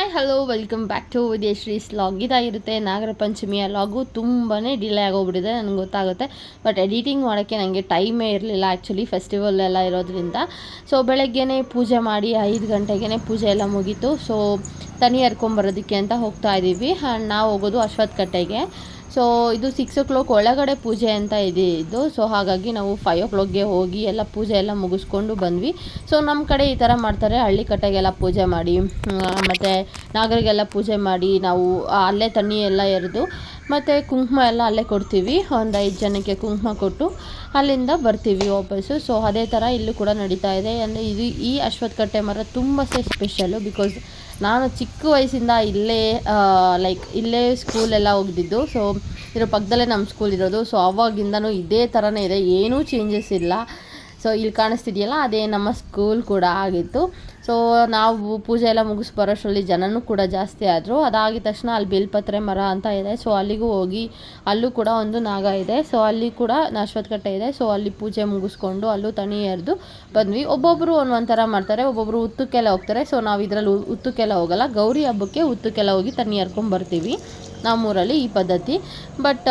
Hi hello welcome back to Vidyashree's log. ಇದಾಗಿರುತ್ತೆ ನಾಗರ ಪಂಚಮಿಯ ಲಾಗು. ತುಂಬಾ ಡಿಲೇ ಆಗೋಗ್ಬಿಟ್ಟಿದೆ, ನನಗೆ ಗೊತ್ತಾಗುತ್ತೆ. ಬಟ್ ಎಡಿಟಿಂಗ್ ಮಾಡೋಕ್ಕೆ ನನಗೆ ಟೈಮೇ ಇರಲಿಲ್ಲ ಆ್ಯಕ್ಚುಲಿ, ಫೆಸ್ಟಿವಲ್ ಎಲ್ಲ ಇರೋದ್ರಿಂದ. ಸೊ ಬೆಳಗ್ಗೆನೇ ಪೂಜೆ ಮಾಡಿ 5 ಗಂಟೆಗೆ ಪೂಜೆ ಎಲ್ಲ ಮುಗೀತು. ಸೊ ತನಿ ಹರ್ಕೊಂಬರೋದಕ್ಕೆ ಅಂತ ಹೋಗ್ತಾ ಇದ್ದೀವಿ. ಆ್ಯಂಡ್ ನಾವು ಹೋಗೋದು ಅಶ್ವತ್ಥಕಟ್ಟೆಗೆ. ಸೊ ಇದು 6 o'clock ಒಳಗಡೆ ಪೂಜೆ ಅಂತ ಇದ್ದು. ಸೊ ಹಾಗಾಗಿ ನಾವು 5 o'clockಗೆ ಹೋಗಿ ಎಲ್ಲ ಪೂಜೆ ಎಲ್ಲ ಮುಗಿಸ್ಕೊಂಡು ಬಂದ್ವಿ. ಸೊ ನಮ್ಮ ಕಡೆ ಈ ಥರ ಮಾಡ್ತಾರೆ, ಹಳ್ಳಿ ಕಟ್ಟೆಗೆಲ್ಲ ಪೂಜೆ ಮಾಡಿ ಮತ್ತು ನಾಗರಿಗೆಲ್ಲ ಪೂಜೆ ಮಾಡಿ ನಾವು ಅಲ್ಲೇ ತಣ್ಣಿ ಎಲ್ಲ ಎರೆದು ಮತ್ತು ಕುಂಕುಮ ಎಲ್ಲ ಅಲ್ಲೇ ಕೊಡ್ತೀವಿ. ಒಂದು 5 ಜನಕ್ಕೆ ಕುಂಕುಮ ಕೊಟ್ಟು ಅಲ್ಲಿಂದ ಬರ್ತೀವಿ ವಾಪಸ್ಸು. ಸೊ ಅದೇ ಥರ ಇಲ್ಲೂ ಕೂಡ ನಡೀತಾ ಇದೆ. ಅಂದರೆ ಈ ಅಶ್ವತ್ಥಕಟ್ಟೆ ಮರ ತುಂಬ ಸ್ಪೆಷಲ್ಲು. ಬಿಕಾಸ್ ನಾನು ಚಿಕ್ಕ ವಯಸ್ಸಿಂದ ಇಲ್ಲೇ ಸ್ಕೂಲೆಲ್ಲ ಹೋಗ್ದಿದ್ದು. ಸೊ ಇದ್ರ ಪಕ್ಕದಲ್ಲೇ ನಮ್ಮ ಸ್ಕೂಲ್ ಇರೋದು. ಸೊ ಆವಾಗಿಂದನೂ ಇದೇ ಥರನೇ ಇದೆ, ಏನೂ ಚೇಂಜಸ್ ಇಲ್ಲ. ಸೊ ಇಲ್ಲಿ ಕಾಣಿಸ್ತಿದೆಯಲ್ಲ, ಅದೇ ನಮ್ಮ ಸ್ಕೂಲ್ ಕೂಡ ಆಗಿತ್ತು. ಸೊ ನಾವು ಪೂಜೆ ಎಲ್ಲ ಮುಗಿಸಿ ಬರೋಷ್ಟರಲ್ಲಿ ಜನನೂ ಕೂಡ ಜಾಸ್ತಿ ಆದರು. ಅದಾಗಿದ ತಕ್ಷಣ ಅಲ್ಲಿ ಬೇಲ್ಪತ್ರೆ ಮರ ಅಂತ ಇದೆ. ಸೊ ಅಲ್ಲಿಗೂ ಹೋಗಿ ಅಲ್ಲೂ ಕೂಡ ಒಂದು ನಾಗ ಇದೆ. ಸೊ ಅಲ್ಲಿ ಕೂಡ ಅಶ್ವತ್ಥಕಟ್ಟೆ ಇದೆ. ಸೊ ಅಲ್ಲಿ ಪೂಜೆ ಮುಗಿಸ್ಕೊಂಡು ಅಲ್ಲೂ ತನಿ ಎರೆದು ಬಂದ್ವಿ. ಒಬ್ಬೊಬ್ಬರು ಒಂದೊಂಥರ ಮಾಡ್ತಾರೆ, ಒಬ್ಬೊಬ್ಬರು ಉತ್ತಕ್ಕೆಲ್ಲ ಹೋಗ್ತಾರೆ. ಸೊ ನಾವು ಇದರಲ್ಲಿ ಉತ್ತಕ್ಕೆಲ್ಲ ಹೋಗಲ್ಲ, ಗೌರಿ ಹಬ್ಬಕ್ಕೆ ಉತ್ತಕ್ಕೆಲ್ಲ ಹೋಗಿ ತನಿ ಎರ್ಕೊಂಬರ್ತೀವಿ ನಮ್ಮೂರಲ್ಲಿ ಈ ಪದ್ಧತಿ. ಬಟ್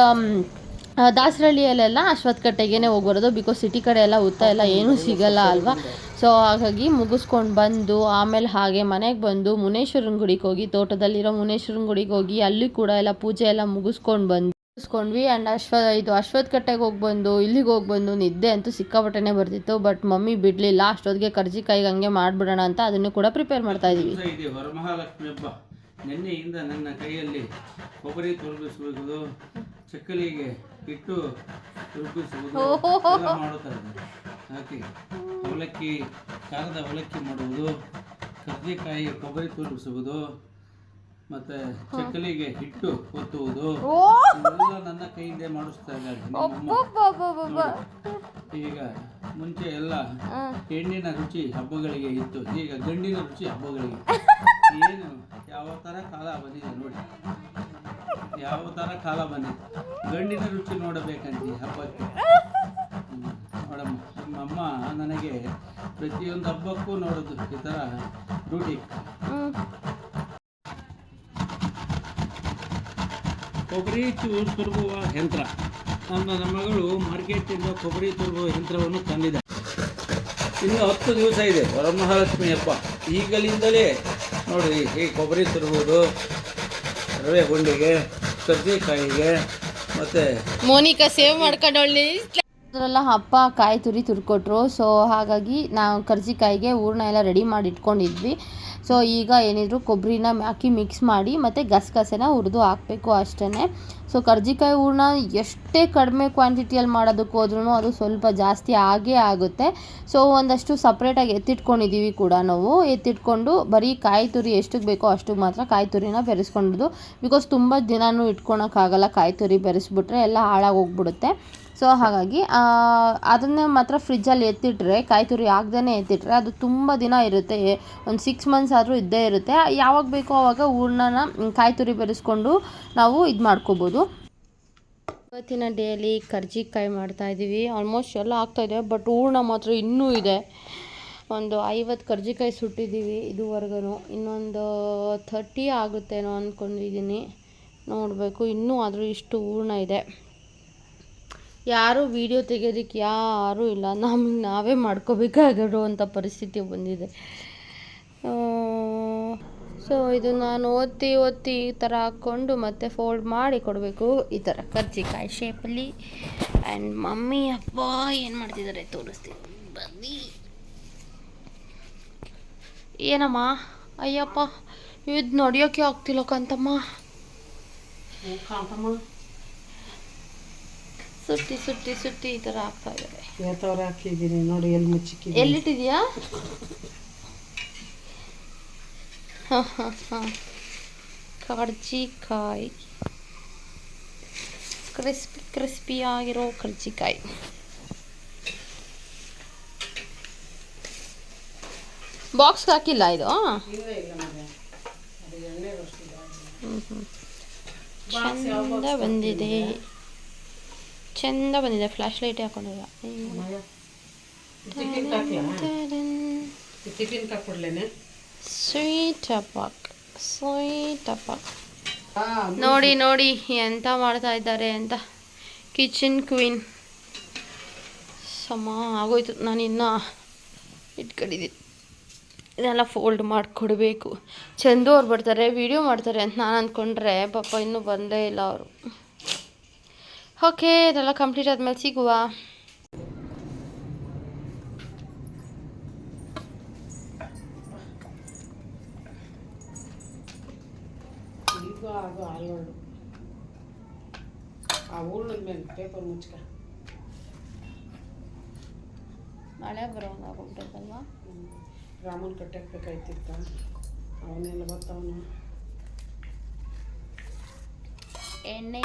ದಾಸರಳ್ಳಿಯಲ್ಲೆಲ್ಲ ಅಶ್ವತ್ಥಕಟ್ಟೆಗೇ ಹೋಗ್ಬರೋದು. ಬಿಕಾಸ್ ಸಿಟಿ ಕಡೆ ಎಲ್ಲ ಉತ್ತ ಎಲ್ಲ ಏನೂ ಸಿಗಲ್ಲ ಅಲ್ವಾ. ಸೊ ಹಾಗಾಗಿ ಮುಗಿಸ್ಕೊಂಡು ಬಂದು ಆಮೇಲೆ ಹಾಗೆ ಮನೆಗೆ ಬಂದು ಮುನೇಶ್ವರನ ಗುಡಿಗೆ ಹೋಗಿ, ತೋಟದಲ್ಲಿರೋ ಮುನೇಶ್ವರನ ಗುಡಿಗೆ ಹೋಗಿ ಅಲ್ಲಿ ಕೂಡ ಎಲ್ಲ ಪೂಜೆ ಎಲ್ಲ ಮುಗಿಸ್ಕೊಂಡ್ವಿ. ಆ್ಯಂಡ್ ಅಶ್ವತ್ಥಕಟ್ಟೆಗೆ ಹೋಗ್ಬಂದು ಇಲ್ಲಿಗೆ ಹೋಗ್ಬಂದು ನಿದ್ದೆ ಅಂತೂ ಸಿಕ್ಕಾಪಟ್ಟೆನೇ ಬರ್ತಿತ್ತು. ಬಟ್ ಮಮ್ಮಿ ಬಿಡಲಿಲ್ಲ, ಅಷ್ಟೊತ್ತಿಗೆ ಕರ್ಜಿಕಾಯಿಗೆ ಹಂಗೆ ಮಾಡಿಬಿಡೋಣ ಅಂತ ಅದನ್ನು ಕೂಡ ಪ್ರಿಪೇರ್ ಮಾಡ್ತಾಯಿದ್ವಿ. ವರಮಹಾಲಕ್ಷ್ಮಿ ಹಬ್ಬ ನಿನ್ನೆಯಿಂದ ನನ್ನ ಕೈಯಲ್ಲಿ ಕೊಬ್ಬರಿ ತುರುಗಿಸುವುದು, ಚಕ್ಕಲಿಗೆ ಇಟ್ಟು ತುರುಗಿಸುವುದು ಮಾಡುತ್ತಾರೆ. ಹಾಕಿ ಖಾರದ ಅವಲಕ್ಕಿ ಮಾಡುವುದು, ಕರ್ಜಿಕಾಯಿ ಕೊಬ್ಬರಿ ತುರುಗಿಸುವುದು, ಮತ್ತು ಚಕ್ಕಲಿಗೆ ಹಿಟ್ಟು ಒತ್ತುವುದು ಎಲ್ಲ ನನ್ನ ಕೈಯಿಂದ ಮಾಡಿಸ್ತಾ ಇದ್ದಾರೆ. ಈಗ ಮುಂಚೆ ಎಲ್ಲ ಹೆಣ್ಣಿನ ರುಚಿ ಹಬ್ಬಗಳಿಗೆ ಇತ್ತು, ಈಗ ಗಂಡಿನ ರುಚಿ ಹಬ್ಬಗಳಿಗೆ. ಏನು ಯಾವ ಥರ ಕಾಲ ಬಂದಿದೆ ನೋಡಿ, ಯಾವ ಥರ ಕಾಲ ಬಂದಿದೆ. ಗಂಡಿನ ರುಚಿ ನೋಡಬೇಕಂತ ಹಬ್ಬಕ್ಕೆ. ನೋಡಮ್ಮ, ನಿಮ್ಮಮ್ಮ ನನಗೆ ಪ್ರತಿಯೊಂದು ಹಬ್ಬಕ್ಕೂ ನೋಡೋದು ಈ ಥರ ರೂಢಿ. ಕೊಬ್ಬರಿ ತುರುಗುವ ಯಂತ್ರ. ನನ್ನ ಮಗಳು ಮಾರ್ಕೆಟಿಂದ ಕೊಬ್ಬರಿ ತುರುಗುವ ಯಂತ್ರವನ್ನು ತಂದಿದೆ. ಇನ್ನು 10 ದಿವಸ ಇದೆ ವರಮಹಾಲಕ್ಷ್ಮಿ ಹಬ್ಬ. ಈಗಲಿಂದಲೇ ನೋಡಿ ಈ ಕೊಬ್ಬರಿ ತುರುಗುವುದು, ರವೆ ಗುಂಡಿಗೆ, ಕರ್ಜಿಕಾಯಿಗೆ, ಮತ್ತು ಮೋನಿಕಾ ಸೇವ್ ಮಾಡ್ಕೊಂಡೊಳ್ಳಿ ಅದರೆಲ್ಲ ಅಪ್ಪ ಕಾಯಿ ತುರ್ಕೊಟ್ರು. ಸೊ ಹಾಗಾಗಿ ನಾವು ಕರ್ಜಿಕಾಯಿಗೆ ಹೂರ್ಣ ಎಲ್ಲ ರೆಡಿ ಮಾಡಿ ಇಟ್ಕೊಂಡಿದ್ವಿ. ಸೊ ಈಗ ಏನಿದ್ರು ಕೊಬ್ಬರಿನ ಹಾಕಿ ಮಿಕ್ಸ್ ಮಾಡಿ ಮತ್ತು ಗಸಗಸೆನ ಹುರಿದು ಹಾಕಬೇಕು ಅಷ್ಟೇ. ಸೊ ಕರ್ಜಿಕಾಯಿ ಹೂರ್ಣ ಎಷ್ಟೇ ಕಡಿಮೆ ಕ್ವಾಂಟಿಟಿಯಲ್ಲಿ ಮಾಡೋದಕ್ಕೆ ಹೋದ್ರೂ ಅದು ಸ್ವಲ್ಪ ಜಾಸ್ತಿ ಆಗೇ ಆಗುತ್ತೆ. ಸೊ ಒಂದಷ್ಟು ಸಪ್ರೇಟಾಗಿ ಎತ್ತಿಟ್ಕೊಂಡಿದ್ದೀವಿ ಕೂಡ ನಾವು. ಎತ್ತಿಟ್ಕೊಂಡು ಬರೀ ಕಾಯಿ ತುರಿ ಎಷ್ಟಕ್ಕೆ ಬೇಕೋ ಅಷ್ಟಕ್ಕೆ ಮಾತ್ರ ಕಾಯಿ ತುರಿನ ಬೆರೆಸ್ಕೊಂಡಿದ್ದು. ಬಿಕಾಸ್ ತುಂಬ ದಿನವೂ ಇಟ್ಕೊಳಕ್ಕಾಗಲ್ಲ, ಕಾಯಿ ತುರಿ ಬೆರೆಸ್ಬಿಟ್ರೆ ಎಲ್ಲ ಹಾಳಾಗೋಗ್ಬಿಡುತ್ತೆ. ಸೊ ಹಾಗಾಗಿ ಅದನ್ನೇ ಮಾತ್ರ ಫ್ರಿಜ್ಜಲ್ಲಿ ಎತ್ತಿಟ್ರೆ, ಕಾಯಿ ತುರಿ ಹಾಕ್ದೇ ಎತ್ತಿಟ್ರೆ ಅದು ತುಂಬ ದಿನ ಇರುತ್ತೆ. ಒಂದು 6 months ಆದರೂ ಇದ್ದೇ ಇರುತ್ತೆ. ಯಾವಾಗ ಬೇಕೋ ಆವಾಗ ಹೂರ್ಣನ ಕಾಯಿ ತುರಿ ಬೆರೆಸ್ಕೊಂಡು ನಾವು ಇದು ಮಾಡ್ಕೋಬೋದು. ಇವತ್ತಿನ ಡೇಲಿ ಕರ್ಜಿಕಾಯಿ ಮಾಡ್ತಾಯಿದ್ದೀವಿ. ಆಲ್ಮೋಸ್ಟ್ ಎಲ್ಲ ಆಗ್ತಾಯಿದೆ, ಬಟ್ ಹೂರ್ಣ ಮಾತ್ರ ಇನ್ನೂ ಇದೆ. ಒಂದು 50 ಕರ್ಜಿಕಾಯಿ ಸುಟ್ಟಿದ್ದೀವಿ ಇದುವರೆಗೂ. ಇನ್ನೊಂದು 30 ಆಗುತ್ತೇನೋ ಅಂದ್ಕೊಂಡಿದ್ದೀನಿ, ನೋಡಬೇಕು. ಇನ್ನೂ ಆದರೂ ಇಷ್ಟು ಹೂರ್ಣ ಇದೆ. ಯಾರೂ ವೀಡಿಯೋ ತೆಗೆಯೋದಕ್ಕೆ ಯಾರೂ ಇಲ್ಲ, ನಮಗೆ ನಾವೇ ಮಾಡ್ಕೋಬೇಕಾಗಿರುವಂಥ ಪರಿಸ್ಥಿತಿ ಬಂದಿದೆ. ಸೊ ಇದು ನಾನು ಒತ್ತಿ ಈ ಥರ ಹಾಕ್ಕೊಂಡು ಮತ್ತೆ ಫೋಲ್ಡ್ ಮಾಡಿ ಕೊಡಬೇಕು, ಈ ಥರ ಕರ್ಜಿಕಾಯಿ ಶೇಪಲ್ಲಿ. ಆ್ಯಂಡ್ ಮಮ್ಮಿ ಅಪ್ಪ ಏನು ಮಾಡ್ತಿದ್ದಾರೆ ತೋರಿಸ್ತೀನಿ ಬನ್ನಿ. ಏನಮ್ಮ, ಅಯ್ಯಪ್ಪ ಇದು ನಡೆಯೋಕ್ಕೆ ಆಗ್ತಿಲ್ಲ ಕಾಂತಮ್ಮ. ಸುಟ್ಟಿ ಈ ಥರ ಹಾಕ್ತಾ ಇದ್ದಾರೆ. ಯಾವ ಥರ ಹಾಕಿದ್ದೀನಿ ನೋಡಿ, ಎಲ್ಲಿ ಮುಚ್ಚಿಕ್ಕಿ ಎಲ್ಲಿಟ್ಟಿದ್ಯಾ? ಕರ್ಜಿಕಾಯಿ, ಕ್ರಿಸ್ಪಿ ಆಗಿರೋ ಕರ್ಜಿಕಾಯಿ. ಬಾಕ್ಸ್ಗೆ ಹಾಕಿಲ್ಲ ಇದು? ಚಂದ ಬಂದಿದೆ. Flash light ಹಾಕೊಂಡಿಲ್ಲ. ಸ್ವೀಟ್ ಹಬ್ಬ ಸ್ವೀಟಪ್ಪ. ನೋಡಿ ನೋಡಿ ಎಂತ ಮಾಡ್ತಾ ಇದ್ದಾರೆ ಅಂತ. ಕಿಚನ್ ಕ್ವೀನ್ ಸಮ ಆಗೋಯ್ತು. ನಾನು ಇನ್ನೂ ಇಟ್ಕೊಂಡಿದ್ದೀನಿ. ಇದೆಲ್ಲ ಫೋಲ್ಡ್ ಮಾಡಿಕೊಡ್ಬೇಕು. ಚಂದು ಅವ್ರು ಬರ್ತಾರೆ, ವಿಡಿಯೋ ಮಾಡ್ತಾರೆ ಅಂತ ನಾನು ಅಂದ್ಕೊಂಡ್ರೆ ಪಾಪ ಇನ್ನೂ ಬಂದೇ ಇಲ್ಲ ಅವರು. ಓಕೆ, ಇದೆಲ್ಲ ಕಂಪ್ಲೀಟ್ ಆದಮೇಲೆ ಸಿಗುವ. ಈಗ ಅದು ಆಲ್ವರ್ಡು ಆ ಹೂರ್ಣದ ಮೇಲೆ ಪೇಪರ್ ಮುಚ್ಕ. ಮಳೆ ಬರೋಂಗಾಗೋಗ್ಬಿಟ್ಟೈತಲ್ವಾ. ರಾಮನ್ ಕಟ್ಟಾಕ್ಬೇಕಾಯ್ತಿತ್ತ, ಅವನ್ನೆಲ್ಲ ಬರ್ತಾವನು. ಎಣ್ಣೆ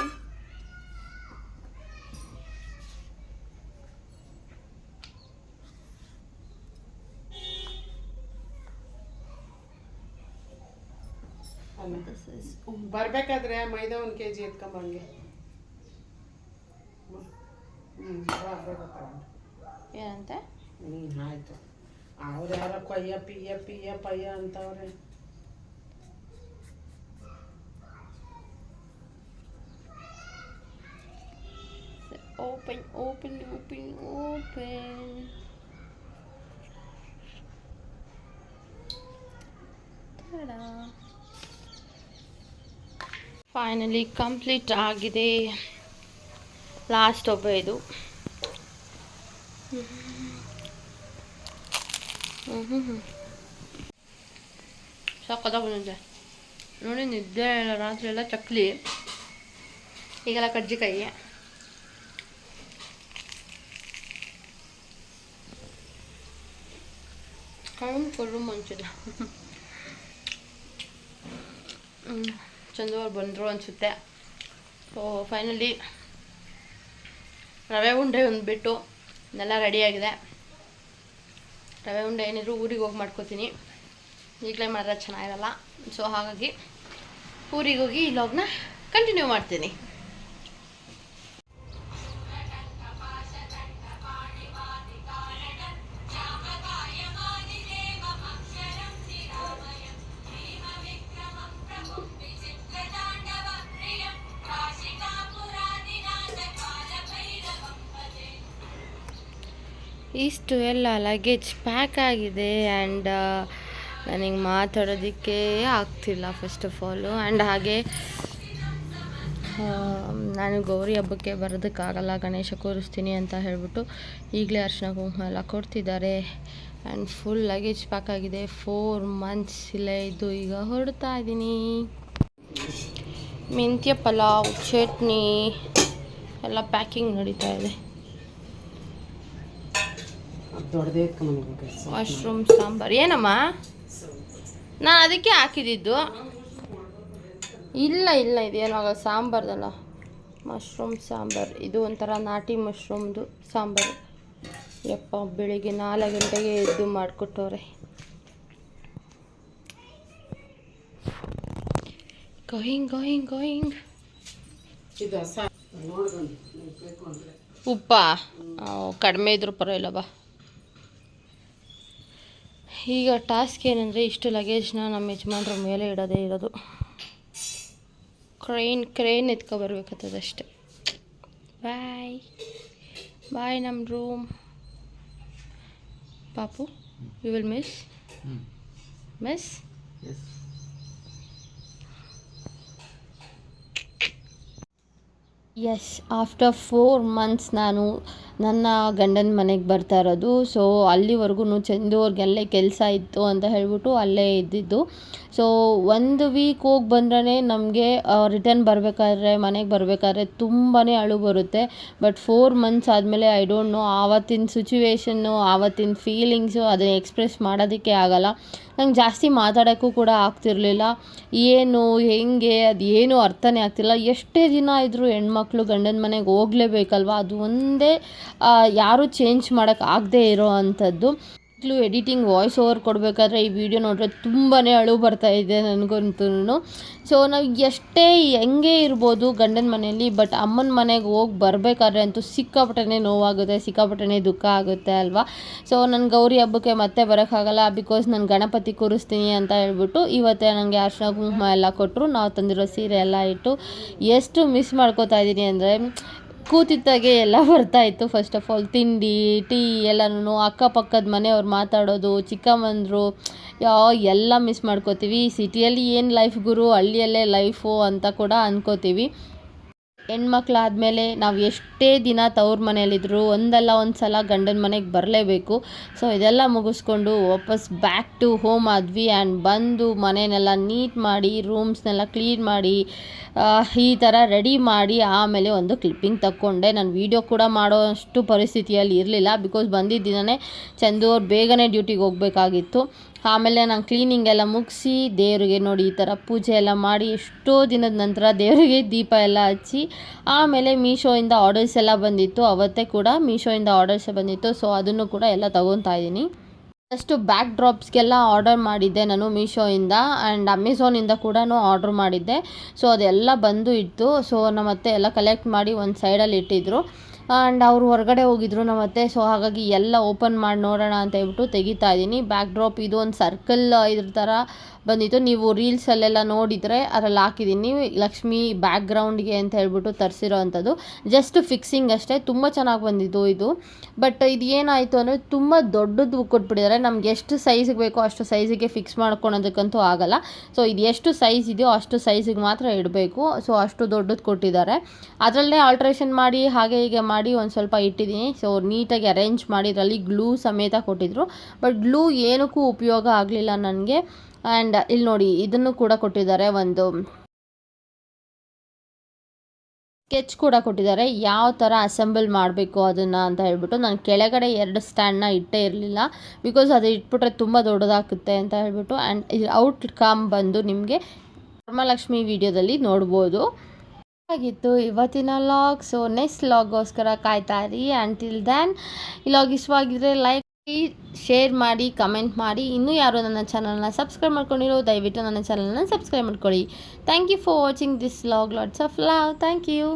ಅಲ್ಲ ಬರ್ಬೇಕಾದ್ರೆ ಮೈದಾ 1 kg ಎತ್ಕೊಂಬಂಗೆ. ಏನಂತೆ? ಆಯ್ತು. ಅವ್ರು ಯಾರ ಕೊಯ್ಯ ಪಿಯ್ಯ ಪಯ್ಯ ಅಂತವ್ರೆ. Open open open open. Finally complete ಆಗಿದೆ. ಲಾಸ್ಟ್ ಒಬ್ಬ ಇದು. ಸಕ್ಕತ್ತಾಗಿ ಬಂದಿದೆ ನೋಡಿ. ನಿದ್ದೆ ಇಲ್ಲ, ರಾತ್ರಿ ಎಲ್ಲ ಚಕ್ಲಿ, ಈಗೆಲ್ಲ ಕಜ್ಜಿಕಾಯಿ. ಕಣ್ಣು ಫುಲ್ಲು ಮುಂಚಿದೆ. ಚಂದು ಅವ್ರು ಬಂದರು ಅನಿಸುತ್ತೆ. ಸೊ ಫೈನಲಿ ರವೆ ಉಂಡೆ ಒಂದು ಬಿಟ್ಟು ಇದೆಲ್ಲ ರೆಡಿಯಾಗಿದೆ. ರವೆ ಉಂಡೆ ಏನಿದ್ರು ಊರಿಗೆ ಹೋಗಿ ಮಾಡ್ಕೋತೀನಿ, ಈಗಲೇ ಮಾಡಿದ್ರೆ ಚೆನ್ನಾಗಿರಲ್ಲ. ಸೊ ಹಾಗಾಗಿ ಊರಿಗೆ ಹೋಗಿ ಈ ವ್ಲಾಗ್ನ ಕಂಟಿನ್ಯೂ ಮಾಡ್ತೀನಿ. ಇಷ್ಟು ಎಲ್ಲ ಲಗೇಜ್ ಪ್ಯಾಕ್ ಆಗಿದೆ ಆ್ಯಂಡ್ ನನಗೆ ಮಾತಾಡೋದಕ್ಕೆ ಆಗ್ತಿಲ್ಲ ಫಸ್ಟ್ ಆಫ್ ಆಲು. ಆ್ಯಂಡ್ ಹಾಗೆ ನಾನು ಗೌರಿ ಹಬ್ಬಕ್ಕೆ ಬರೋದಕ್ಕಾಗಲ್ಲ, ಗಣೇಶ ಕೂರಿಸ್ತೀನಿ ಅಂತ ಹೇಳ್ಬಿಟ್ಟು ಈಗಲೇ ಅರ್ಶಿನ ಕುಂಕುಮ ಎಲ್ಲ ಕೊಡ್ತಿದ್ದಾರೆ. ಆ್ಯಂಡ್ ಫುಲ್ ಲಗೇಜ್ ಪ್ಯಾಕ್ ಆಗಿದೆ. 4 months ಇಲ್ಲೇ ಇದ್ದು ಈಗ ಹೊರಡ್ತಾ ಇದ್ದೀನಿ. ಮೆಂತ್ಯ ಪಲಾವ್, ಚಟ್ನಿ ಎಲ್ಲ ಪ್ಯಾಕಿಂಗ್ ನಡೀತಾ ಇದೆ. ದೊಡ್ಡದೇ ಮಶ್ರೂಮ್ ಸಾಂಬಾರು. ಏನಮ್ಮ ನಾನು ಅದಕ್ಕೆ ಹಾಕಿದ್ದು. ಇಲ್ಲ ಇಲ್ಲ ಇದೇನಾಗಲ್ಲ, ಸಾಂಬಾರ್ದಲ್ಲ, ಮಶ್ರೂಮ್ ಸಾಂಬಾರು. ಇದು ಒಂಥರ ನಾಟಿ ಮಶ್ರೂಮ್ದು ಸಾಂಬಾರು. ಯಪ್ಪ, ಬೆಳಿಗ್ಗೆ 4 ಗಂಟೆಗೆ ಎದ್ದು ಮಾಡಿಕೊಟ್ಟವ್ರೆ. Going going going. ಉಪ್ಪ ಕಡಿಮೆ ಇದ್ರೂ ಪರವಾಗಿಲ್ಲ ಬಾ. ಈಗ ಟಾಸ್ಕ್ ಏನಂದರೆ ಇಷ್ಟು ಲಗೇಜ್ನ ನಮ್ಮ ಯಜಮಾನ್ರ ಮೇಲೆ ಇಡೋದೇ ಇರೋದು. ಕ್ರೇನ್ ಎತ್ಕೊಬರ್ಬೇಕತ್ತದಷ್ಟೆ. ಬಾಯ್ ಬಾಯ್ ನಮ್ಮ ರೂಮ್. ಪಾಪು, you will miss us. After 4 months ನಾನು ನನ್ನ ಗಂಡನ ಮನೆಗೆ ಬರ್ತಾ ಇರೋದು. ಸೊ ಅಲ್ಲಿವರೆಗೂ ಚಂದು ಅವ್ರಿಗೆಲ್ಲೇ ಕೆಲಸ ಇತ್ತು ಅಂತ ಹೇಳ್ಬಿಟ್ಟು ಅಲ್ಲೇ ಇದ್ದಿದ್ದು. ಸೊ 1 week ಹೋಗಿ ಬಂದ್ರೆ ನಮಗೆ ರಿಟರ್ನ್ ಬರಬೇಕಾದ್ರೆ, ಮನೆಗೆ ಬರಬೇಕಾದ್ರೆ ತುಂಬಾ ಅಳು ಬರುತ್ತೆ. ಬಟ್ 4 months ಆದಮೇಲೆ ಐ ಡೋಂಟ್ ನೋ, ಆವತ್ತಿನ ಸಿಚುವೇಶನ್ನು, ಆವತ್ತಿನ ಫೀಲಿಂಗ್ಸು ಅದನ್ನು ಎಕ್ಸ್ಪ್ರೆಸ್ ಮಾಡೋದಕ್ಕೆ ಆಗಲ್ಲ. ನಂಗೆ ಜಾಸ್ತಿ ಮಾತಾಡೋಕ್ಕೂ ಕೂಡ ಆಗ್ತಿರಲಿಲ್ಲ. ಏನು ಹೆಂಗೆ ಅದು ಏನೂ ಅರ್ಥನೇ ಆಗ್ತಿಲ್ಲ. ಎಷ್ಟೇ ದಿನ ಇದ್ದರೂ ಹೆಣ್ಮಕ್ಳು ಗಂಡನ ಮನೆಗೆ ಹೋಗಲೇಬೇಕಲ್ವ, ಅದು ಒಂದೇ ಯಾರೂ ಚೇಂಜ್ ಮಾಡೋಕ್ಕೆ ಆಗದೆ ಇರೋ ಅಂಥದ್ದು. ಎಡಿಟಿಂಗ್ ವಾಯ್ಸ್ ಓವರ್ ಕೊಡಬೇಕಾದ್ರೆ ಈ ವಿಡಿಯೋ ನೋಡಿದ್ರೆ ತುಂಬಾ ಅಳು ಬರ್ತಾ ಇದೆ ನನಗಂತೂ. ಸೊ ನಾವು ಎಷ್ಟೇ ಹೆಂಗೆ ಇರ್ಬೋದು ಗಂಡನ ಮನೆಯಲ್ಲಿ, ಬಟ್ ಅಮ್ಮನ ಮನೆಗೆ ಹೋಗಿ ಬರಬೇಕಾದ್ರೆ ಅಂತೂ ಸಿಕ್ಕಾಪಟ್ಟೆ ನೋವಾಗುತ್ತೆ, ಸಿಕ್ಕಾಪಟ್ಟೆ ದುಃಖ ಆಗುತ್ತೆ ಅಲ್ವಾ. ಸೊ ನನ್ನ ಗೌರಿ ಹಬ್ಬಕ್ಕೆ ಮತ್ತೆ ಬರೋಕ್ಕಾಗಲ್ಲ, ಬಿಕಾಸ್ ನಾನು ಗಣಪತಿ ಕೂರಿಸ್ತೀನಿ ಅಂತ ಹೇಳ್ಬಿಟ್ಟು ಇವತ್ತೇ ನನಗೆ ಅರಿಶಿನ ಕುಂಕುಮ ಎಲ್ಲ ಕೊಟ್ಟರು. ನಾವು ತಂದಿರೋ ಸೀರೆ ಎಲ್ಲ ಇಟ್ಟು ಎಷ್ಟು ಮಿಸ್ ಮಾಡ್ಕೋತಾ ಇದ್ದೀನಿ ಅಂದರೆ, ಕೂತಿದ್ದಾಗೆ ಎಲ್ಲ ಬರ್ತಾಯಿತ್ತು. ಫಸ್ಟ್ ಆಫ್ ಆಲ್ ತಿಂಡಿ ಟೀ ಎಲ್ಲನೂ, ಅಕ್ಕಪಕ್ಕದ ಮನೆಯವ್ರು ಮಾತಾಡೋದು, ಚಿಕ್ಕಮ್ಮಂದರು ಎಲ್ಲ ಮಿಸ್ ಮಾಡ್ಕೋತೀವಿ. ಸಿಟಿಯಲ್ಲಿ ಏನು ಲೈಫ್ ಗುರು, ಹಳ್ಳಿಯಲ್ಲೇ ಲೈಫು ಅಂತ ಕೂಡ ಅಂದ್ಕೋತೀವಿ. ಹೆಣ್ಮಕ್ಳಾದಮೇಲೆ ನಾವು ಎಷ್ಟೇ ದಿನ ತವ್ರ ಮನೆಯಲ್ಲಿದ್ದರೂ ಒಂದಲ್ಲ ಒಂದು ಸಲ ಗಂಡನ ಮನೆಗೆ ಬರಲೇಬೇಕು. ಸೊ ಇದೆಲ್ಲ ಮುಗಿಸ್ಕೊಂಡು ವಾಪಸ್ ಬ್ಯಾಕ್ ಟು ಹೋಮ್ ಆದ್ವಿ. ಆ್ಯಂಡ್ ಬಂದು ಮನೆಯನ್ನೆಲ್ಲ ನೀಟ್ ಮಾಡಿ, ರೂಮ್ಸ್ನೆಲ್ಲ ಕ್ಲೀನ್ ಮಾಡಿ, ಈ ಥರ ರೆಡಿ ಮಾಡಿ ಆಮೇಲೆ ಒಂದು ಕ್ಲಿಪ್ಪಿಂಗ್ ತಕ್ಕೊಂಡೆ. ನಾನು ವೀಡಿಯೋ ಕೂಡ ಮಾಡೋ ಅಷ್ಟು ಪರಿಸ್ಥಿತಿಯಲ್ಲಿ ಇರಲಿಲ್ಲ, ಬಿಕಾಸ್ ಬಂದಿದ್ದ ದಿನವೇ ಚಂದು ಅವ್ರು ಬೇಗನೆ ಡ್ಯೂಟಿಗೆ ಹೋಗಬೇಕಾಗಿತ್ತು. ಆಮೇಲೆ ನಾನು ಕ್ಲೀನಿಂಗ್ ಎಲ್ಲ ಮುಗಿಸಿ ದೇವರಿಗೆ ನೋಡಿ ಈ ಥರ ಪೂಜೆ ಎಲ್ಲ ಮಾಡಿ, ಎಷ್ಟೋ ದಿನದ ನಂತರ ದೇವರಿಗೆ ದೀಪ ಎಲ್ಲ ಹಚ್ಚಿ, ಆಮೇಲೆ ಮೀಶೋಯಿಂದ ಆರ್ಡರ್ಸ್ ಎಲ್ಲ ಬಂದಿತ್ತು. ಅವತ್ತೇ ಕೂಡ ಮೀಶೋಯಿಂದ ಆರ್ಡರ್ಸ್ ಬಂದಿತ್ತು. ಸೊ ಅದನ್ನು ಕೂಡ ಎಲ್ಲ ತೊಗೊತಾ ಇದ್ದೀನಿ. ಜಸ್ಟು ಬ್ಯಾಕ್ ಡ್ರಾಪ್ಸ್ಗೆಲ್ಲ ಆರ್ಡರ್ ಮಾಡಿದ್ದೆ ನಾನು ಮೀಶೋಯಿಂದ, ಆ್ಯಂಡ್ ಅಮೆಝಾನಿಂದ ಕೂಡ ಆರ್ಡ್ರ್ ಮಾಡಿದ್ದೆ. ಸೊ ಅದೆಲ್ಲ ಬಂದು ಇತ್ತು. ಸೊ ನಮ್ಮತ್ತೆ ಎಲ್ಲ ಕಲೆಕ್ಟ್ ಮಾಡಿ ಒಂದು ಸೈಡಲ್ಲಿ ಇಟ್ಟಿದ್ರು. ಆ್ಯಂಡ್ ಅವರು ಹೊರಗಡೆ ಹೋಗಿದ್ರು ನಮ್ಮತ್ತೆ. ಸೊ ಹಾಗಾಗಿ ಎಲ್ಲ ಓಪನ್ ಮಾಡಿ ನೋಡೋಣ ಅಂತ ಹೇಳ್ಬಿಟ್ಟು ತೆಗಿತಾ ಇದ್ದೀನಿ. ಬ್ಯಾಕ್ ಡ್ರಾಪ್ ಇದು ಒಂದು ಸರ್ಕಲ್ ಇದ್ರ ಥರ ಬಂದಿತ್ತು. ನೀವು ರೀಲ್ಸಲ್ಲೆಲ್ಲ ನೋಡಿದರೆ ಅದರಲ್ಲಿ ಹಾಕಿದ್ದೀನಿ, ಲಕ್ಷ್ಮಿ ಬ್ಯಾಕ್ ಗ್ರೌಂಡ್ಗೆ ಅಂತ ಹೇಳ್ಬಿಟ್ಟು ತರಿಸಿರೋ ಅಂಥದ್ದು. ಜಸ್ಟ್ ಫಿಕ್ಸಿಂಗ್ ಅಷ್ಟೇ, ತುಂಬ ಚೆನ್ನಾಗಿ ಬಂದಿದ್ದು ಇದು. ಬಟ್ ಇದು ಏನಾಯಿತು ಅಂದರೆ ತುಂಬ ದೊಡ್ಡದು ಕೊಟ್ಬಿಟ್ಟಿದ್ದಾರೆ. ನಮ್ಗೆ ಎಷ್ಟು ಸೈಜಿಗೆ ಬೇಕೋ ಅಷ್ಟು ಸೈಜಿಗೆ ಫಿಕ್ಸ್ ಮಾಡ್ಕೊಳೋದಕ್ಕಂತೂ ಆಗಲ್ಲ. ಸೊ ಇದು ಎಷ್ಟು ಸೈಜ್ ಇದೆಯೋ ಅಷ್ಟು ಸೈಜಿಗೆ ಮಾತ್ರ ಇಡಬೇಕು. ಸೊ ಅಷ್ಟು ದೊಡ್ಡದು ಕೊಟ್ಟಿದ್ದಾರೆ. ಅದರಲ್ಲೇ ಆಲ್ಟ್ರೇಷನ್ ಮಾಡಿ ಹಾಗೆ ಹೀಗೆ ಮಾಡಿ ಒಂದು ಸ್ವಲ್ಪ ಇಟ್ಟಿದ್ದೀನಿ. ಸೊ ನೀಟಾಗಿ ಅರೇಂಜ್ ಮಾಡಿ ಇದರಲ್ಲಿ ಗ್ಲೂ ಸಮೇತ ಕೊಟ್ಟಿದ್ರು. ಬಟ್ ಗ್ಲೂ ಏನಕ್ಕೂ ಉಪಯೋಗ ಆಗಲಿಲ್ಲ ನನಗೆ. ಆ್ಯಂಡ್ ಇಲ್ಲಿ ನೋಡಿ ಇದನ್ನು ಕೂಡ ಕೊಟ್ಟಿದ್ದಾರೆ, ಒಂದು ಸ್ಕೆಚ್ ಕೂಡ ಕೊಟ್ಟಿದ್ದಾರೆ ಯಾವ ಥರ ಅಸೆಂಬಲ್ ಮಾಡಬೇಕು ಅದನ್ನು ಅಂತ ಹೇಳ್ಬಿಟ್ಟು. ನಾನು ಕೆಳಗಡೆ 2 ಸ್ಟ್ಯಾಂಡ್ನ ಇಟ್ಟೇ ಇರಲಿಲ್ಲ, ಬಿಕಾಸ್ ಅದು ಇಟ್ಬಿಟ್ರೆ ತುಂಬ ದೊಡ್ಡದಾಗುತ್ತೆ ಅಂತ ಹೇಳ್ಬಿಟ್ಟು. ಆ್ಯಂಡ್ ಇದು ಔಟ್ ಕಮ್ ಬಂದು ನಿಮಗೆ ವರಮಹಾಲಕ್ಷ್ಮಿ ವಿಡಿಯೋದಲ್ಲಿ ನೋಡ್ಬೋದು. ಆಗಿತ್ತು ಇವತ್ತಿನ ಲಾಗ್. ಸೊ ನೆಕ್ಸ್ಟ್ ಲಾಗೋಸ್ಕರ ಕಾಯ್ತಾ ಇರಿ. ಆ್ಯಂಟಿಲ್ ದ್ಯಾನ್ ಈ ಲಾಗ್ ಇಷ್ಟವಾಗಿದ್ದರೆ ಲೈಕ್, ಶೇರ್ ಮಾಡಿ, ಕಮೆಂಟ್ ಮಾಡಿ. ಇನ್ನೂ ಯಾರು ನನ್ನ ಚಾನಲ್ನ ಸಬ್ಸ್ಕ್ರೈಬ್ ಮಾಡ್ಕೊಂಡಿರೋ ದಯವಿಟ್ಟು ನನ್ನ ಚಾನಲ್ನ ಸಬ್ಸ್ಕ್ರೈಬ್ ಮಾಡ್ಕೊಳ್ಳಿ. Thank you for watching this vlog. Lots of love. Thank you.